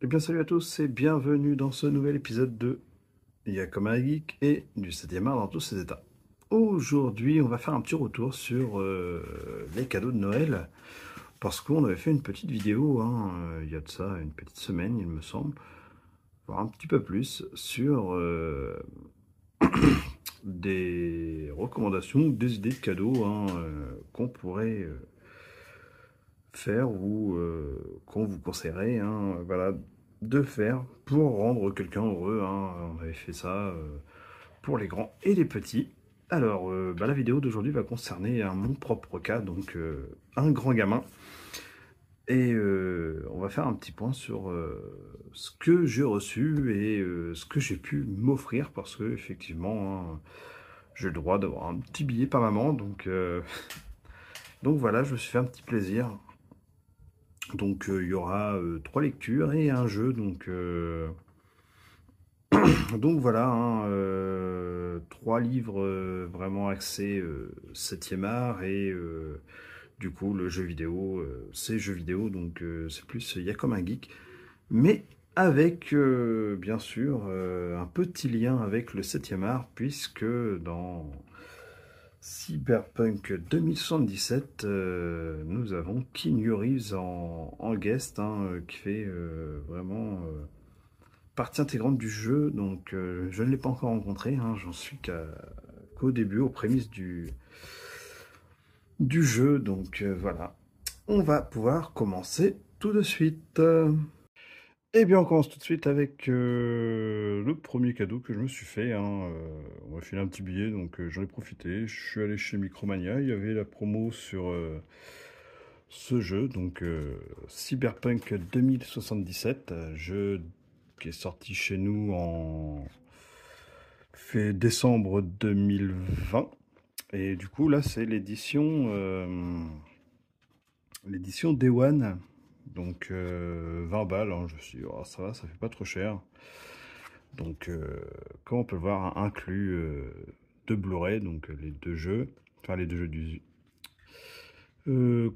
bien salut à tous et bienvenue dans ce nouvel épisode de Comme un geek et du 7e art dans tous ses états. Aujourd'hui on va faire un petit retour sur les cadeaux de Noël parce qu'on avait fait une petite vidéo il y a de ça une petite semaine il me semble, voire un petit peu plus, sur des recommandations, des idées de cadeaux qu'on pourrait faire ou qu'on vous conseillerait voilà, de faire pour rendre quelqu'un heureux. On avait fait ça pour les grands et les petits. Alors, la vidéo d'aujourd'hui va concerner mon propre cas, donc un grand gamin. Et on va faire un petit point sur ce que j'ai reçu et ce que j'ai pu m'offrir, parce que effectivement, j'ai le droit d'avoir un petit billet par maman, donc, donc voilà, je me suis fait un petit plaisir. Donc il y aura 3 lectures et un jeu, donc voilà, 3 livres vraiment axés 7e art et du coup le jeu vidéo, c'est jeux vidéo, donc c'est plus il y a comme un geek, mais avec bien sûr un petit lien avec le 7e art, puisque dans Cyberpunk 2077, nous avons Keanu Reeves en guest, qui fait vraiment partie intégrante du jeu. Donc je ne l'ai pas encore rencontré, j'en suis qu'au début, aux prémices du jeu. Donc voilà, on va pouvoir commencer tout de suite. Eh bien, on commence tout de suite avec le premier cadeau que je me suis fait. On m'a filé un petit billet, donc j'en ai profité. Je suis allé chez Micromania, il y avait la promo sur ce jeu, donc Cyberpunk 2077, jeu qui est sorti chez nous en décembre 2020. Et du coup, là, c'est l'édition Day One. Donc 20 balles, je me suis dit, oh, ça va, ça fait pas trop cher. Donc comme on peut le voir, inclus deux Blu-ray, donc les deux jeux, enfin les deux jeux du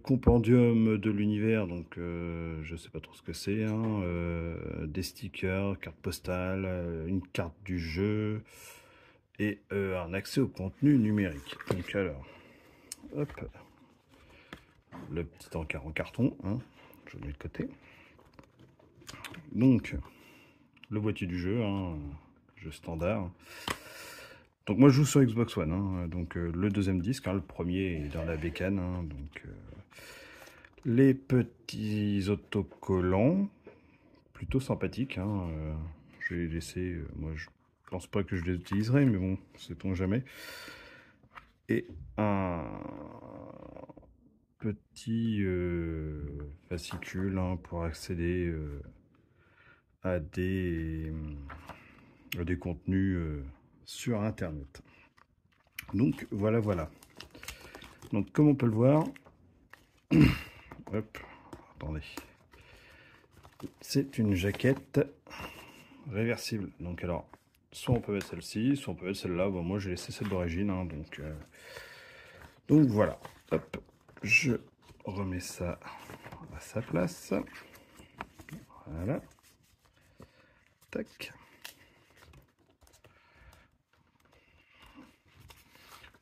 compendium de l'univers, donc je sais pas trop ce que c'est, des stickers, carte postale, une carte du jeu et un accès au contenu numérique. Donc alors, hop, le petit encart en carton, je le mets de côté. Donc, le boîtier du jeu, jeu standard. Donc moi je joue sur Xbox One, donc le deuxième disque, le premier est dans la bécane, donc les petits autocollants, plutôt sympathiques, je vais les laisser, moi je pense pas que je les utiliserai, mais bon, sait-on jamais. Et un petit fascicule pour accéder à des contenus sur internet. Donc voilà. Donc comme on peut le voir, hop, attendez, c'est une jaquette réversible. Donc alors, soit on peut mettre celle-ci, soit on peut mettre celle-là. Bon, moi j'ai laissé celle d'origine, donc voilà. Hop, je remets ça à sa place. Voilà. Tac.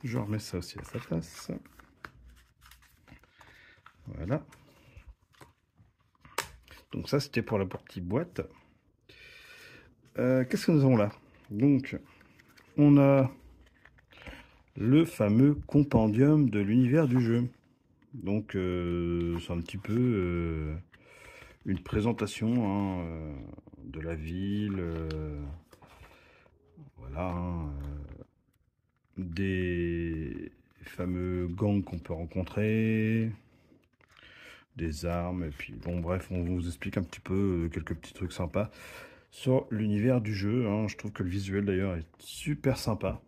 Je remets ça aussi à sa place. Voilà. Donc ça, c'était pour la petite boîte. Qu'est-ce que nous avons là? Donc, on a le fameux compendium de l'univers du jeu. Donc, c'est un petit peu une présentation de la ville. Voilà. Des fameux gangs qu'on peut rencontrer, des armes, et puis bon bref, on vous explique un petit peu quelques petits trucs sympas sur l'univers du jeu. Je trouve que le visuel d'ailleurs est super sympa.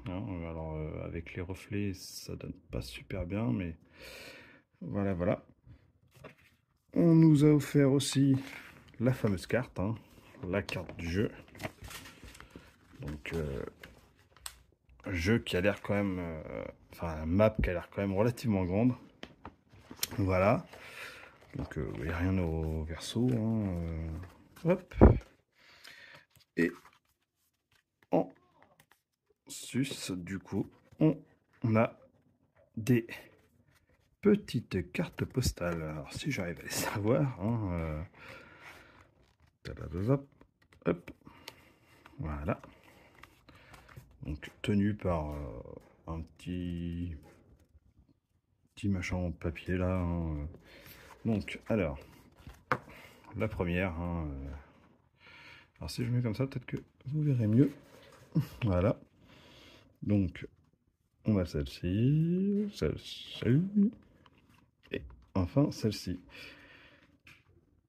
Alors avec les reflets ça donne pas super bien, mais voilà. On nous a offert aussi la fameuse carte, la carte du jeu. Donc jeu qui a l'air quand même, enfin map qui a l'air quand même relativement grande. Voilà. Donc il n'y a rien au verso, Hop. Et en sus, du coup, on a des petites cartes postales. Alors, si j'arrive à les savoir, hein, hop, voilà. Donc, tenu par un petit machin en papier là. Hein. Donc, alors, la première. Hein, alors, si je mets comme ça, peut-être que vous verrez mieux. Voilà. Donc, on a celle-ci, celle-ci, et enfin celle-ci,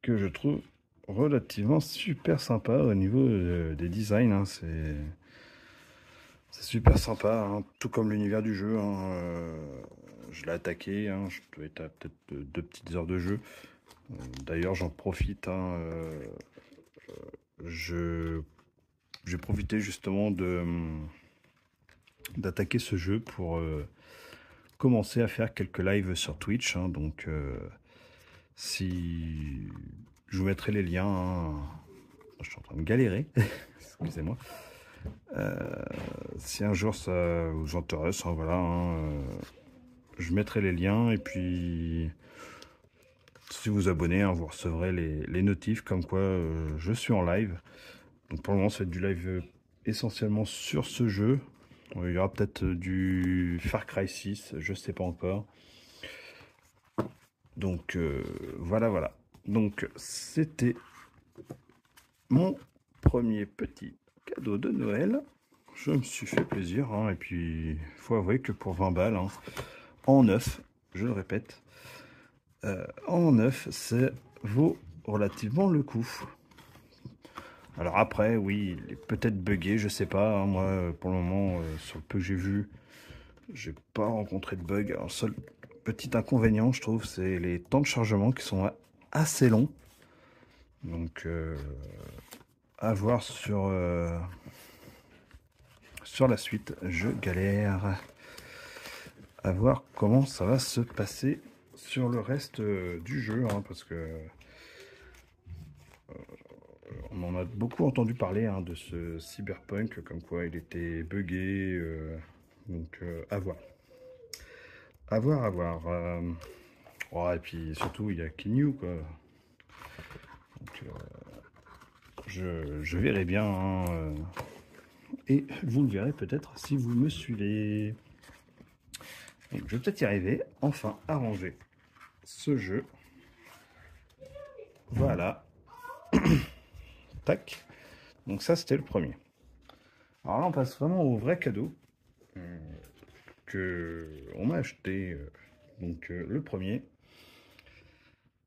que je trouve relativement super sympa au niveau des designs. Hein, c'est super sympa, hein, tout comme l'univers du jeu. Hein, je l'ai attaqué, hein, je dois être à peut-être 2 petites heures de jeu. D'ailleurs, j'en profite. Hein, j'ai profité justement d'attaquer ce jeu pour commencer à faire quelques lives sur Twitch. Hein, donc, si je vous mettrai les liens, hein, je suis en train de galérer, excusez-moi. Si un jour ça vous intéresse, hein, voilà, hein, je mettrai les liens et puis si vous abonnez, hein, vous recevrez les notifs comme quoi je suis en live. Donc pour le moment, c'est du live essentiellement sur ce jeu. Il y aura peut-être du Far Cry 6, je sais pas encore. Donc voilà. Donc c'était mon premier petit cadeau de Noël. Je me suis fait plaisir, hein, et puis il faut avouer que pour 20 balles, hein, en neuf, je le répète, en neuf, ça vaut relativement le coup. Alors après, oui, il est peut-être buggé, je sais pas. Hein, moi, pour le moment, sur le peu que j'ai vu, j'ai pas rencontré de bug. Alors, le seul petit inconvénient, je trouve, c'est les temps de chargement qui sont assez longs. Donc, à voir sur la suite. Je galère à voir comment ça va se passer sur le reste du jeu, hein, parce que on en a beaucoup entendu parler, hein, de ce Cyberpunk, comme quoi il était buggé, donc à voir. À voir. Oh, et puis surtout, il y a Kinyu, quoi. Donc, je verrai bien, hein, et vous le verrez peut-être si vous me suivez. Donc, je vais peut-être y arriver, enfin, à ranger ce jeu. Voilà. Tac. Donc ça, c'était le premier. Alors là, on passe vraiment au vrai cadeau que on m'a acheté. Donc le premier,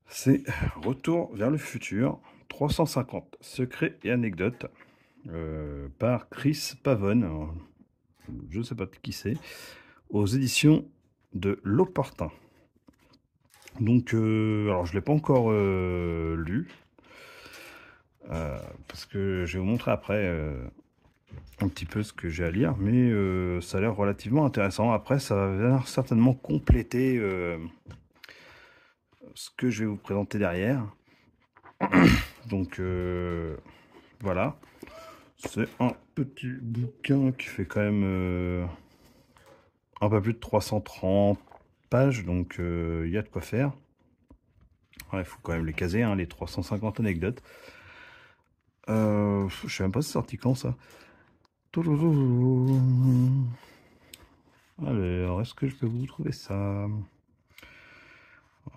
c'est Retour vers le futur, 350 secrets et anecdotes, par Chris Pavone. Alors, je ne sais pas qui c'est, aux éditions de L'Opportun. Donc, alors je ne l'ai pas encore lu, parce que je vais vous montrer après un petit peu ce que j'ai à lire, mais ça a l'air relativement intéressant. Après, ça va venir certainement compléter ce que je vais vous présenter derrière. Donc, voilà. C'est un petit bouquin qui fait quand même un peu plus de 330 pages, donc il y a de quoi faire. Il faut quand même les caser, hein, les 350 anecdotes. Je sais même pas si c'est sorti quand, ça. Alors, est-ce que je peux vous trouver ça?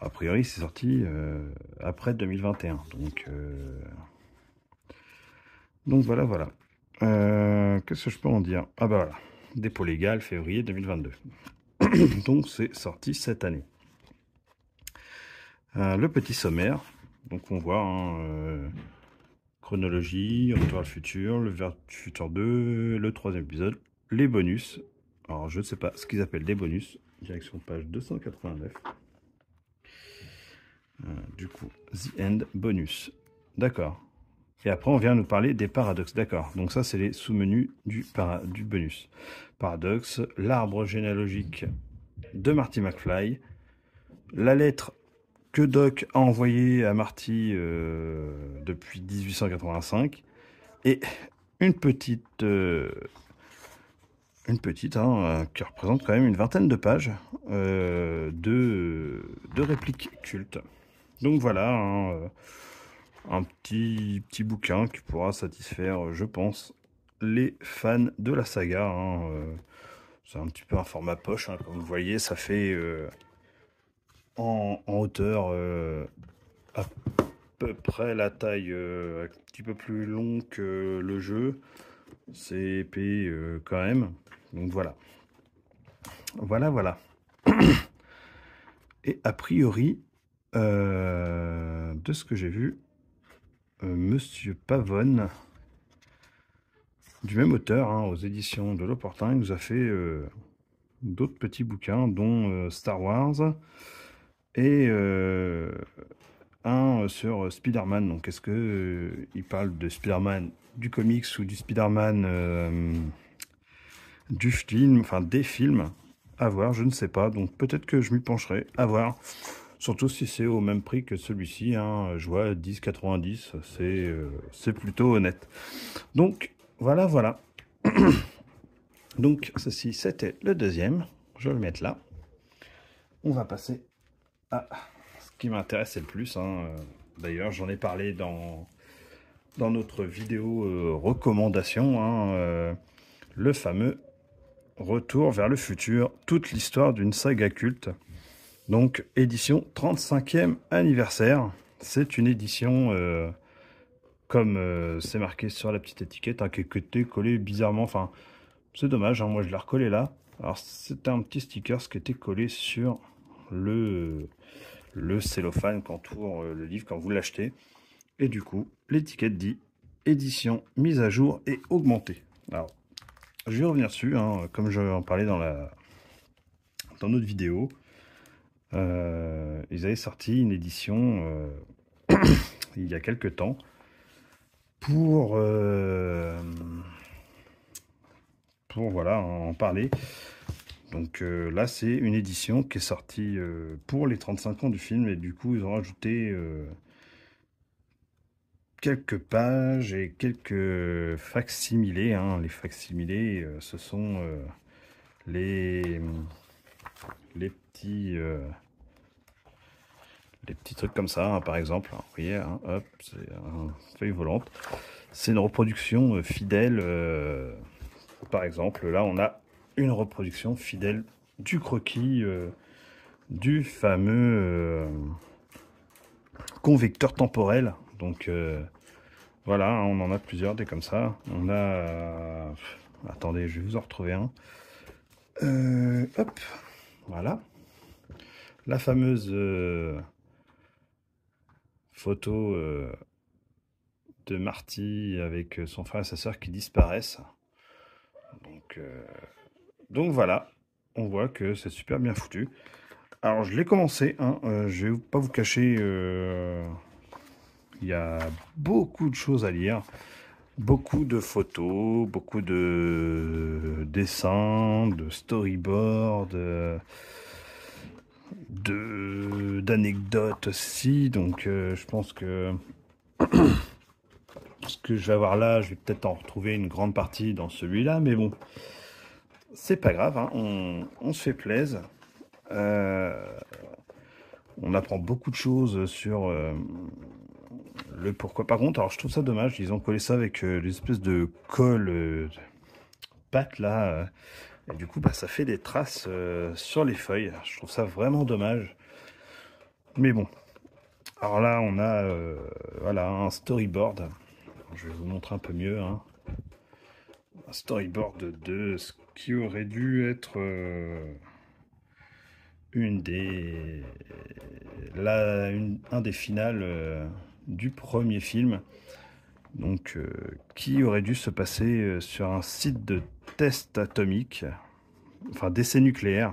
A priori, c'est sorti après 2021. Donc voilà. Qu'est-ce que je peux en dire? Ah bah voilà. Dépôt légal, février 2022. Donc c'est sorti cette année. Le petit sommaire. Donc on voit, hein, chronologie, Retour à le futur, le Vers du futur 2, le 3e épisode, les bonus. Alors je ne sais pas ce qu'ils appellent des bonus. Direction page 289. Du coup, The End bonus. D'accord. Et après, on vient nous parler des paradoxes. D'accord. Donc ça, c'est les sous-menus du bonus. Paradoxe, l'arbre généalogique de Marty McFly, la lettre que Doc a envoyé à Marty depuis 1885, et une petite, qui représente quand même une vingtaine de pages de répliques cultes. Donc voilà, un petit bouquin qui pourra satisfaire, je pense, les fans de la saga. C'est un petit peu un format poche, comme vous voyez, ça fait en hauteur à peu près la taille, un petit peu plus long que le jeu. C'est épais quand même. Donc voilà. Voilà. Et a priori, de ce que j'ai vu, Monsieur Pavone, du même auteur, aux éditions de l'Opportun, il nous a fait d'autres petits bouquins, dont Star Wars et un sur Spider-Man. Donc est-ce que il parle de Spider-Man du comics ou du Spider-Man du film, enfin des films? À voir, je ne sais pas. Donc peut-être que je m'y pencherai, à voir. Surtout si c'est au même prix que celui-ci, je vois 10,90, c'est plutôt honnête. Donc voilà. Donc ceci, c'était le deuxième. Je vais le mettre là. On va passer à ce qui m'intéresse le plus. D'ailleurs, j'en ai parlé dans notre vidéo recommandation, le fameux Retour vers le futur, toute l'histoire d'une saga culte. Donc, édition 35e anniversaire. C'est une édition, comme c'est marqué sur la petite étiquette, qui était collée bizarrement. Enfin, c'est dommage, moi je l'ai recollé là. Alors, c'était un petit sticker qui était collé sur le cellophane qu'entoure le livre quand vous l'achetez. Et du coup, l'étiquette dit édition mise à jour et augmentée. Alors, je vais revenir dessus, comme je en parlais dans notre vidéo. Ils avaient sorti une édition il y a quelques temps pour voilà, en parler. Donc là, c'est une édition qui est sortie pour les 35 ans du film, et du coup, ils ont rajouté quelques pages et quelques facsimilés. Les facsimilés, ce sont les petits trucs comme ça, par exemple. Vous voyez, hop, c'est une feuille volante. C'est une reproduction fidèle. Par exemple, là, on a une reproduction fidèle du croquis du fameux convecteur temporel. Donc voilà, on en a plusieurs des comme ça. On a attendez, je vais vous en retrouver un. Hop, voilà. La fameuse photo de Marty avec son frère et sa sœur qui disparaissent. Donc voilà, on voit que c'est super bien foutu. Alors je l'ai commencé, je vais pas vous cacher, il y a beaucoup de choses à lire, beaucoup de photos, beaucoup de dessins, de storyboards, d'anecdotes aussi. Donc je pense que ce que je vais avoir là, je vais peut-être en retrouver une grande partie dans celui-là, mais bon, c'est pas grave, on se fait plaisir. On apprend beaucoup de choses sur le pourquoi. Par contre, alors je trouve ça dommage, ils ont collé ça avec l'espèce de colle pâte là, et du coup ça fait des traces sur les feuilles. Je trouve ça vraiment dommage, mais bon. Alors là, on a voilà, un storyboard. Je vais vous montrer un peu mieux. Un storyboard de ce qui aurait dû être un des finales du premier film. Donc, qui aurait dû se passer sur un site de test atomique, enfin d'essai nucléaire.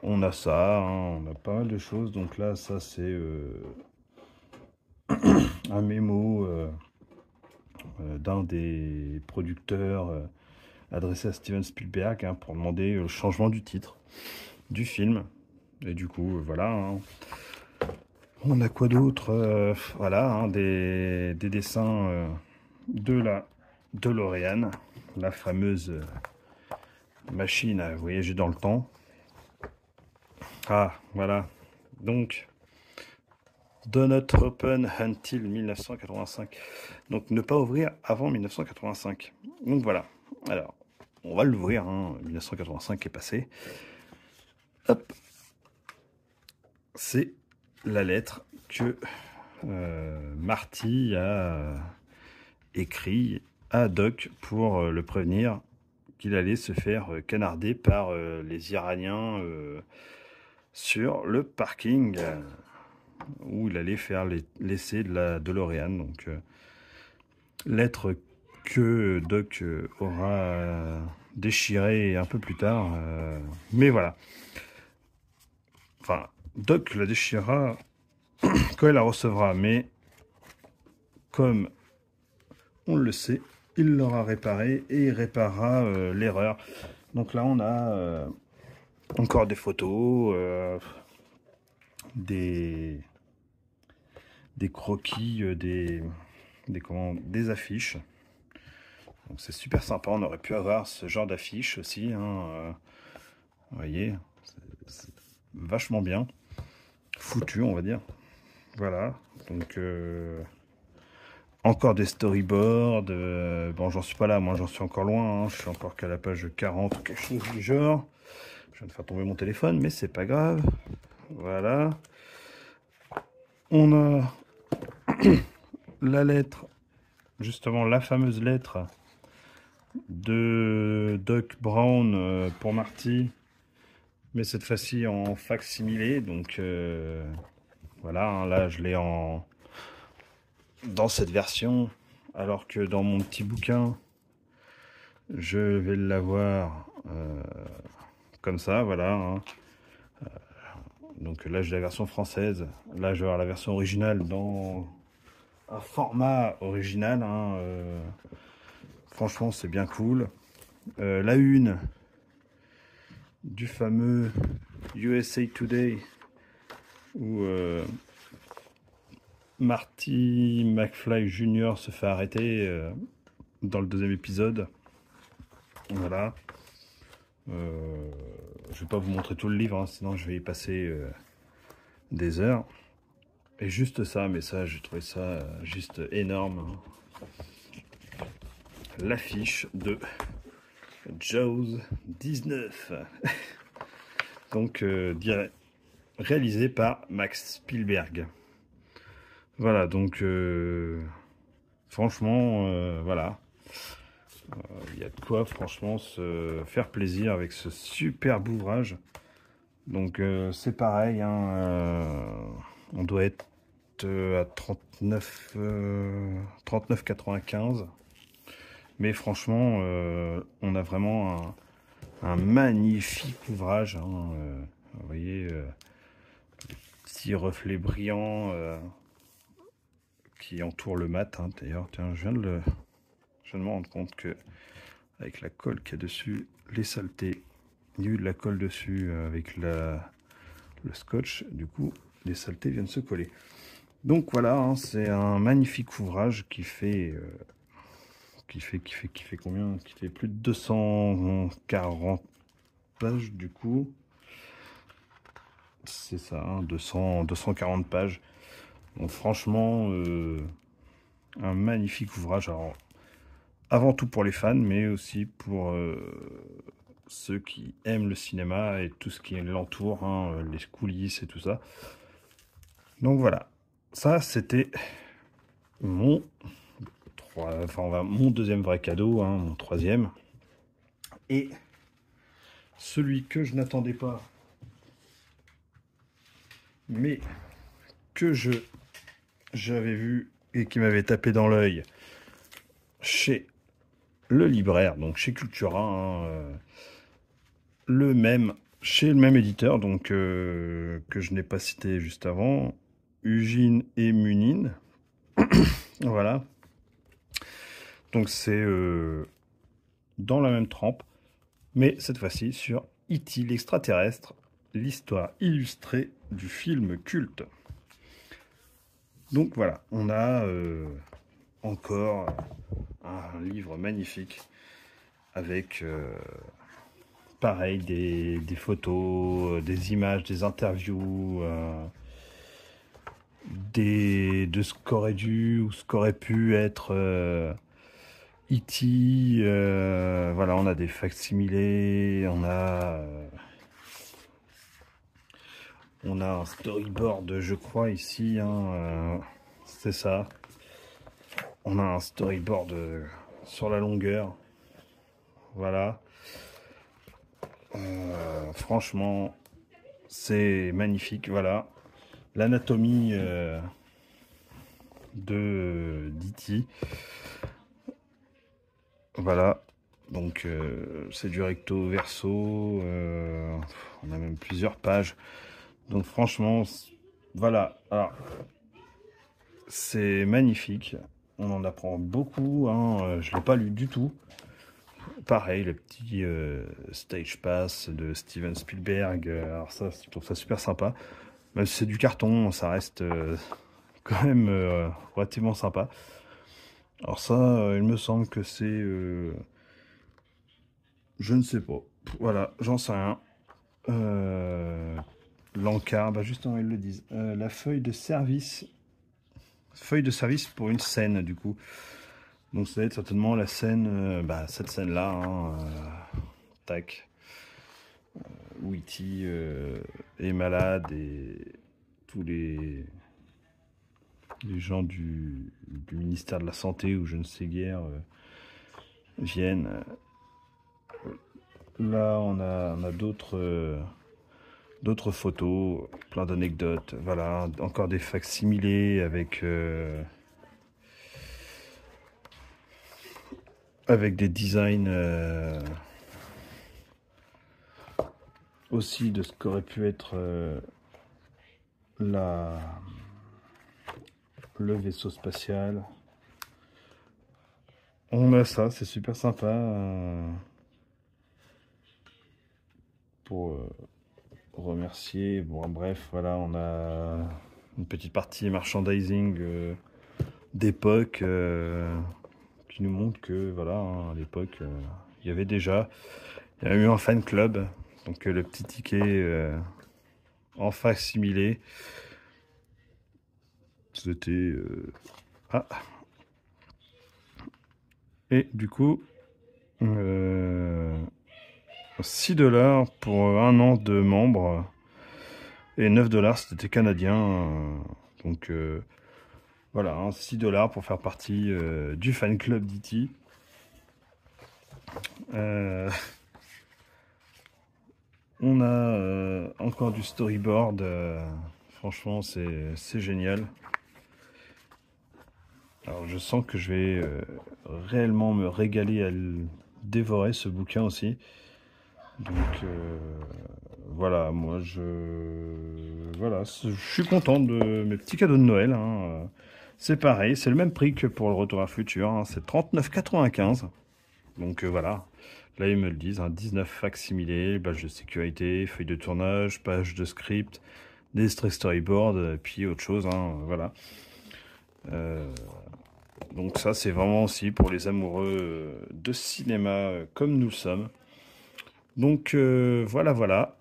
On a ça, on a pas mal de choses. Donc là, ça c'est un mémo d'un des producteurs adressé à Steven Spielberg pour demander le changement du titre du film. Et du coup, voilà. Hein. On a quoi d'autre? Voilà, hein, des dessins de la DeLorean, la fameuse machine à voyager dans le temps. Ah, voilà. Donc, Do not open until 1985. Donc, ne pas ouvrir avant 1985. Donc, voilà. Alors, on va l'ouvrir. Hein. 1985 est passé. Hop. C'est la lettre que Marty a écrit à Doc pour le prévenir qu'il allait se faire canarder par les Iraniens sur le parking où il allait faire l'essai de la DeLorean. Donc, lettre que Doc aura déchirée un peu plus tard. Mais voilà. Enfin, Doc la déchirera quand il la recevra. Mais comme on le sait, il l'aura réparé et il réparera l'erreur. Donc là, on a encore des photos, des croquis, des affiches. Donc c'est super sympa, on aurait pu avoir ce genre d'affiches aussi. Hein, vous voyez, c'est vachement bien foutu, on va dire. Voilà, donc encore des storyboards. Bon, j'en suis pas là, moi j'en suis encore loin. Hein, je suis encore qu'à la page 40 ou quelque chose du genre. Je viens de faire tomber mon téléphone, mais c'est pas grave. Voilà. On a la lettre, justement la fameuse lettre de Doc Brown pour Marty, mais cette fois-ci en facsimilé. Donc voilà, hein, là je l'ai dans cette version, alors que dans mon petit bouquin, je vais l'avoir comme ça, voilà. Hein. Donc là j'ai la version française, là je vais avoir la version originale dans un format original. Hein, franchement c'est bien cool. La une du fameux USA Today où Marty McFly Jr. se fait arrêter dans le deuxième épisode. Voilà. Je vais pas vous montrer tout le livre, hein, sinon je vais y passer des heures. Et juste ça, mais ça, j'ai trouvé ça juste énorme. Hein. L'affiche de Jaws 19. Donc, réalisé par Max Spielberg. Voilà, donc, franchement, voilà. Il y a de quoi, franchement, se faire plaisir avec ce superbe ouvrage. Donc, c'est pareil, hein, on doit être à 39,95. Mais franchement, on a vraiment un magnifique ouvrage. Hein, vous voyez, petits reflets brillants qui entourent le mat. Hein, d'ailleurs, tiens, je viens de me rendre compte que avec la colle qu'il y a dessus, les saletés, il y a eu de la colle dessus avec le scotch. Du coup, les saletés viennent se coller. Donc voilà, hein, c'est un magnifique ouvrage qui fait combien? Qui fait plus de 240 pages du coup. C'est ça, hein, 240 pages. Donc franchement, un magnifique ouvrage. Alors, avant tout pour les fans, mais aussi pour ceux qui aiment le cinéma et tout ce qui l'entoure, hein, les coulisses et tout ça. Donc voilà, ça c'était mon deuxième vrai cadeau, hein, mon troisième. Et celui que je n'attendais pas, mais que j'avais vu et qui m'avait tapé dans l'œil chez le libraire, donc chez Cultura, hein, chez le même éditeur, donc que je n'ai pas cité juste avant, Ugine et Munin. Voilà. Donc c'est dans la même trempe, mais cette fois-ci sur E.T. l'extraterrestre, l'histoire illustrée du film culte. Donc voilà, on a encore un livre magnifique avec pareil des photos, des images, des interviews, de ce qu'aurait dû ou ce qu'aurait pu être E.T. Voilà, on a des facsimilés, on a un storyboard, je crois, ici, hein, c'est ça. On a un storyboard sur la longueur. Voilà. Franchement, c'est magnifique. Voilà. L'anatomie de d'E.T. Voilà. Donc, c'est du recto verso. On a même plusieurs pages. Donc franchement, voilà, alors c'est magnifique, on en apprend beaucoup, hein. Je ne l'ai pas lu du tout. Pareil, le petit Stage Pass de Steven Spielberg, alors ça, je trouve ça super sympa. Même si c'est du carton, ça reste quand même relativement sympa. Alors ça, il me semble que c'est... je ne sais pas, voilà, j'en sais rien. L'encart, bah justement ils le disent. La feuille de service pour une scène du coup. Donc ça va être certainement la scène, cette scène-là, hein, tac, où E.T. est malade et tous les gens du ministère de la Santé ou je ne sais guère viennent. Là on a d'autres photos, plein d'anecdotes, voilà, encore des facsimilés avec des designs aussi de ce qu'aurait pu être le vaisseau spatial. On a ça, c'est super sympa pour remercier. Bon, bref, voilà, on a une petite partie merchandising d'époque qui nous montre que, voilà, hein, à l'époque, il y avait déjà, il y a eu un fan club, donc le petit ticket en facsimilé, c'était... Ah. Et du coup, 6$ pour un an de membre et 9$ c'était canadien. Donc voilà, hein, 6$ pour faire partie du fan club d'E.T. On a encore du storyboard. Franchement, c'est génial. Alors je sens que je vais réellement me régaler à le dévorer ce bouquin aussi. Donc voilà, moi voilà, je suis content de mes petits cadeaux de Noël, hein. C'est pareil, c'est le même prix que pour le Retour vers le futur, hein. C'est 39,95. Donc voilà, là ils me le disent, hein, 19 facsimilés, badge de sécurité, feuille de tournage, page de script, des extraits storyboard, et puis autre chose, hein, voilà. Donc ça c'est vraiment aussi pour les amoureux de cinéma comme nous le sommes. Donc voilà.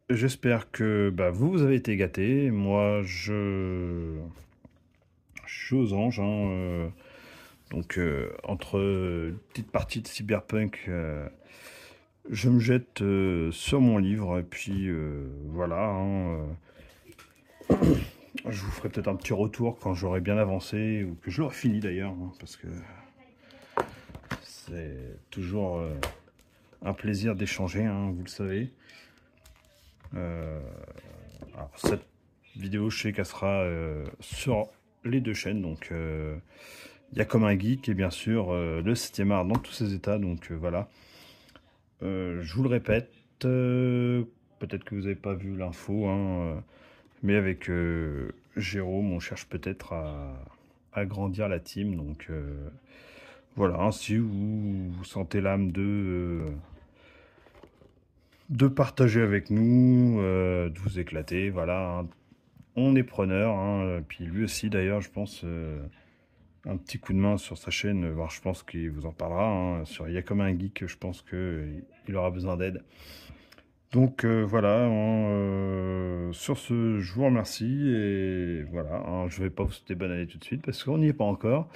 J'espère que vous avez été gâtés. Moi je suis aux anges, hein, donc entre une petite partie de Cyberpunk, je me jette sur mon livre et puis voilà, hein, je vous ferai peut-être un petit retour quand j'aurai bien avancé ou que je l'aurai fini d'ailleurs, hein, parce que c'est toujours un plaisir d'échanger, hein, vous le savez. Alors cette vidéo, je sais qu'elle sera sur les deux chaînes, donc il y a Comme un Geek et bien sûr le 7e art dans tous ses états, donc voilà. Je vous le répète, peut-être que vous n'avez pas vu l'info, hein, mais avec Jérôme, on cherche peut-être à agrandir la team, donc voilà, hein, si vous sentez l'âme de de partager avec nous, de vous éclater, voilà, hein. On est preneur, hein, puis lui aussi d'ailleurs, je pense, un petit coup de main sur sa chaîne, voire je pense qu'il vous en parlera, hein, sur Il y a comme un geek, je pense qu'il aura besoin d'aide. Donc voilà, hein, sur ce, je vous remercie et voilà, hein, je vais pas vous souhaiter bonne année tout de suite parce qu'on n'y est pas encore.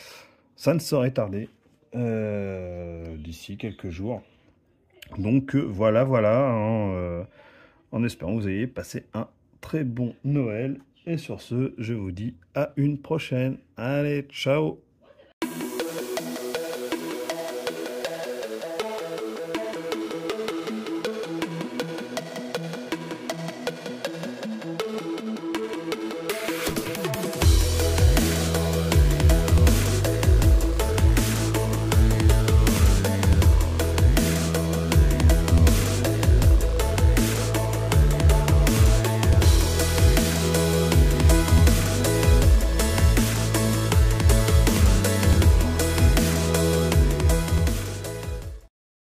Ça ne saurait tarder d'ici quelques jours. Donc voilà, voilà, hein, en espérant que vous ayez passé un très bon Noël. Et sur ce, je vous dis à une prochaine. Allez, ciao!